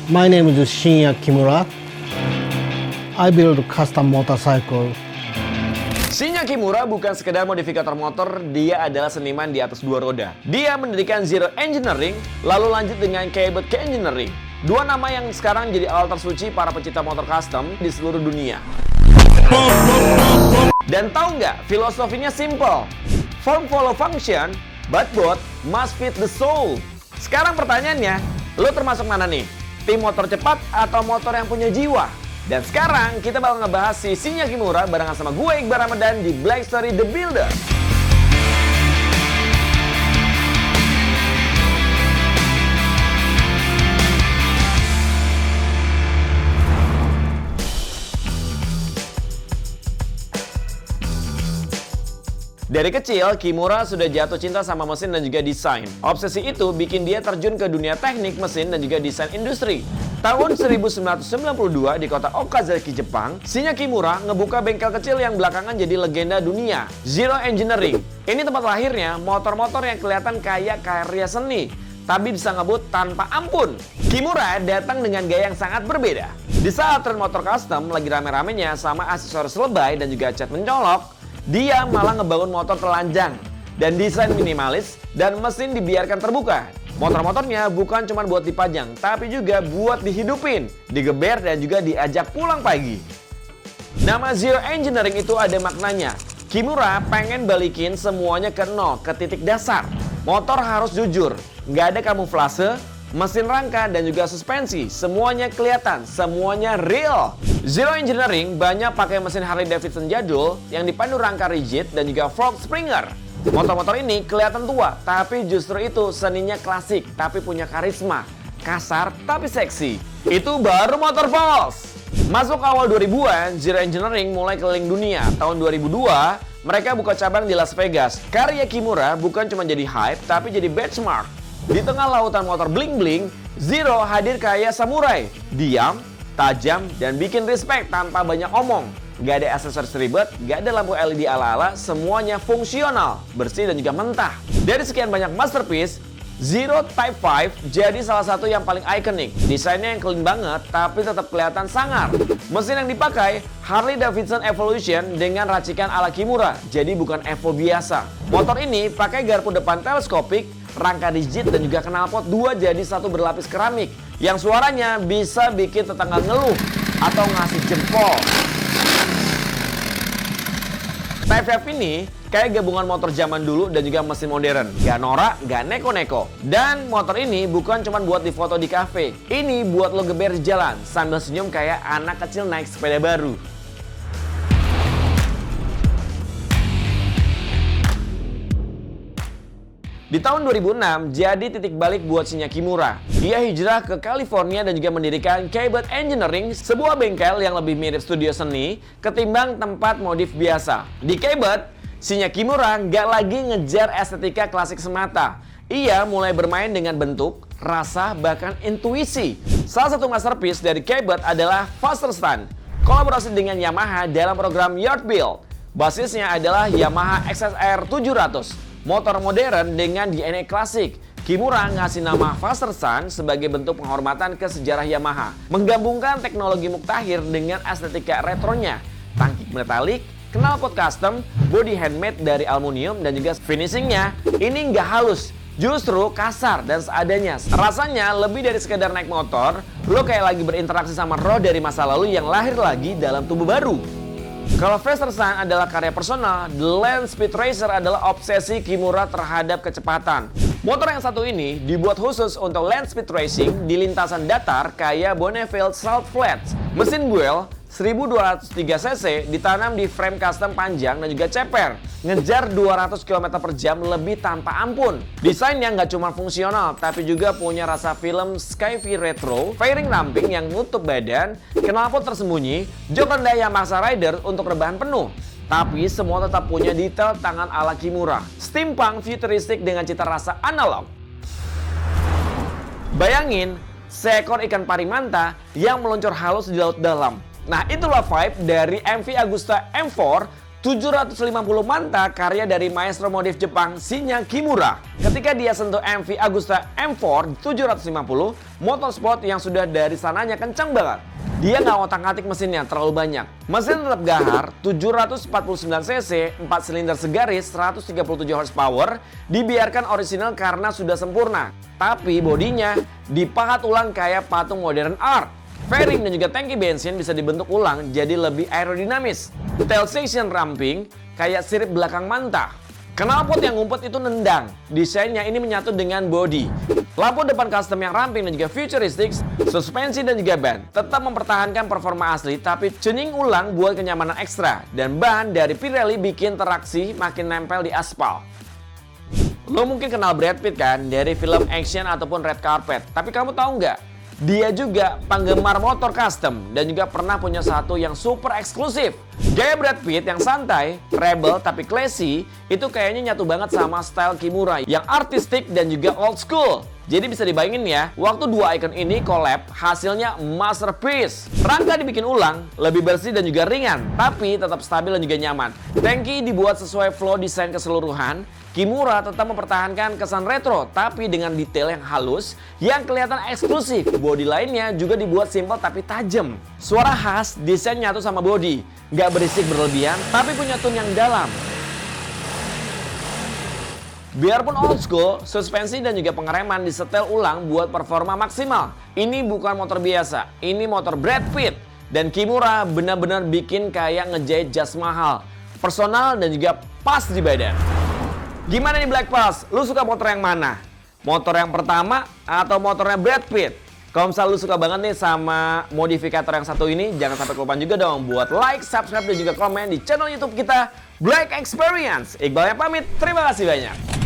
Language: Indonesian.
My name is Shinya Kimura. I build custom motorcycle. Shinya Kimura bukan sekedar modifikator motor, dia adalah seniman di atas dua roda. Dia mendirikan Zero Engineering, lalu lanjut dengan Cabot Engineering. Dua nama yang sekarang jadi alat tersuci para pecinta motor custom di seluruh dunia. Dan tahu nggak, filosofinya simple. Form follow function, but both must fit the soul. Sekarang pertanyaannya, lo termasuk mana nih? Tim motor cepat atau motor yang punya jiwa? Dan sekarang kita bakal ngebahas si Shinya Kimura barengan sama gue Iqbal Ramadan di Black Story The Builder. Dari kecil, Kimura sudah jatuh cinta sama mesin dan juga desain. Obsesi itu bikin dia terjun ke dunia teknik mesin dan juga desain industri. Tahun 1992 di kota Okazaki, Jepang, Shinya Kimura ngebuka bengkel kecil yang belakangan jadi legenda dunia, Zero Engineering. Ini tempat lahirnya motor-motor yang kelihatan kayak karya seni, tapi bisa ngebut tanpa ampun. Kimura datang dengan gaya yang sangat berbeda. Di saat tren motor custom lagi rame-ramenya sama aksesoris lebay dan juga cat mencolok, dia malah ngebangun motor telanjang dan desain minimalis dan mesin dibiarkan terbuka. Motor-motornya bukan cuma buat dipajang, tapi juga buat dihidupin, digeber dan juga diajak pulang pagi. Nama Zero Engineering itu ada maknanya. Kimura pengen balikin semuanya ke nol, ke titik dasar. Motor harus jujur, nggak ada kamuflase, mesin rangka dan juga suspensi, semuanya kelihatan, semuanya real. Zero Engineering banyak pakai mesin Harley Davidson jadul yang dipandu rangka rigid dan juga fork springer. Motor-motor ini kelihatan tua, tapi justru itu seninya klasik, tapi punya karisma. Kasar, tapi seksi. Itu baru motor Falls. Masuk awal 2000-an, Zero Engineering mulai keliling dunia. Tahun 2002, mereka buka cabang di Las Vegas. Karya Kimura bukan cuma jadi hype, tapi jadi benchmark. Di tengah lautan motor bling-bling, Zero hadir kayak samurai. Diam, tajam, dan bikin respect tanpa banyak omong. Gak ada aksesoris ribet, gak ada lampu LED ala-ala, semuanya fungsional, bersih dan juga mentah. Dari sekian banyak masterpiece, Zero Type 5 jadi salah satu yang paling ikonik. Desainnya yang clean banget, tapi tetap kelihatan sangar. Mesin yang dipakai, Harley Davidson Evolution dengan racikan ala Kimura, jadi bukan Evo biasa. Motor ini pakai garpu depan teleskopik, rangka rigid dan juga knalpot 2 jadi 1 berlapis keramik, yang suaranya bisa bikin tetangga ngeluh atau ngasih jempol. Type 5 ini kayak gabungan motor zaman dulu dan juga mesin modern. Gak norak, gak neko-neko. Dan motor ini bukan cuma buat difoto di kafe. Ini buat lo geber di jalan sambil senyum kayak anak kecil naik sepeda baru. Di tahun 2006, jadi titik balik buat Shinya Kimura. Dia hijrah ke California dan juga mendirikan Cabot Engineering, sebuah bengkel yang lebih mirip studio seni ketimbang tempat modif biasa. Di Cabot, Shinya Kimura nggak lagi ngejar estetika klasik semata. Ia mulai bermain dengan bentuk, rasa, bahkan intuisi. Salah satu masterpiece dari Cabot adalah Faster Stand, kolaborasi dengan Yamaha dalam program Yard Build. Basisnya adalah Yamaha XSR 700. Motor modern dengan DNA klasik. Kimura ngasih nama Faster Stand sebagai bentuk penghormatan ke sejarah Yamaha. Menggabungkan teknologi muktahir dengan estetika retronya. Tangki metalik, knalpot custom, body handmade dari aluminium dan juga finishingnya ini nggak halus. Justru kasar dan seadanya. Rasanya lebih dari sekedar naik motor, lo kayak lagi berinteraksi sama roh dari masa lalu yang lahir lagi dalam tubuh baru. Kalau Faster Stand adalah karya personal, The Land Speed Racer adalah obsesi Kimura terhadap kecepatan. Motor yang satu ini dibuat khusus untuk land speed racing di lintasan datar kayak Bonneville Salt Flats. Mesin buel 1203 cc ditanam di frame custom panjang dan juga ceper. Ngejar 200 km per jam lebih tanpa ampun. Desainnya nggak cuma fungsional, tapi juga punya rasa film Skyfi retro, fairing ramping yang nutup badan, knalpot tersembunyi, jok rendah Yamaha Rider untuk rebahan penuh. Tapi semua tetap punya detail tangan ala Kimura. Steampunk futuristik dengan cita rasa analog. Bayangin, seekor ikan pari manta yang meluncur halus di laut dalam. Nah, itulah vibe dari MV Agusta M4 750 Manta karya dari maestro modif Jepang Shinya Kimura. Ketika dia sentuh MV Agusta M4 750, motorsport yang sudah dari sananya kencang banget. Dia nggak otak-atik mesinnya terlalu banyak. Mesin tetap gahar, 749 cc, 4 silinder segaris, 137 horsepower, dibiarkan orisinal karena sudah sempurna. Tapi bodinya dipahat ulang kayak patung modern art. Fairing dan juga tangki bensin bisa dibentuk ulang jadi lebih aerodinamis. Tail section ramping kayak sirip belakang Manta. Knalpot yang ngumpet itu nendang. Desainnya ini menyatu dengan body. Lampu depan custom yang ramping dan juga futuristik, suspensi dan juga ban tetap mempertahankan performa asli tapi tuning ulang buat kenyamanan ekstra. Dan ban dari Pirelli bikin traksi makin nempel di aspal. Lo mungkin kenal Brad Pitt kan dari film action ataupun Red Carpet. Tapi kamu tahu nggak? Dia juga penggemar motor custom dan juga pernah punya satu yang super eksklusif. Gaya Brad Pitt yang santai, rebel tapi classy itu kayaknya nyatu banget sama style Kimura yang artistik dan juga old school. Jadi bisa dibayangin ya, waktu dua icon ini collab, hasilnya masterpiece. Rangka dibikin ulang, lebih bersih dan juga ringan, tapi tetap stabil dan juga nyaman. Tangki dibuat sesuai flow desain keseluruhan. Kimura tetap mempertahankan kesan retro, tapi dengan detail yang halus, yang kelihatan eksklusif. Bodi lainnya juga dibuat simpel tapi tajam. Suara khas, desain nyatu sama bodi. Nggak berisik berlebihan, tapi punya tone yang dalam. Biarpun old school, suspensi dan juga pengereman disetel ulang buat performa maksimal. Ini bukan motor biasa, ini motor Brad Pitt. Dan Kimura benar-benar bikin kayak ngejahit jas mahal. Personal dan juga pas di badan. Gimana nih Black Pals? Lu suka motor yang mana? Motor yang pertama atau motornya Brad Pitt? Kalau misalnya lu suka banget nih sama modifikator yang satu ini, jangan sampai kelupaan juga dong buat like, subscribe, dan juga komen di channel YouTube kita Black Experience. Iqbal yang pamit, terima kasih banyak.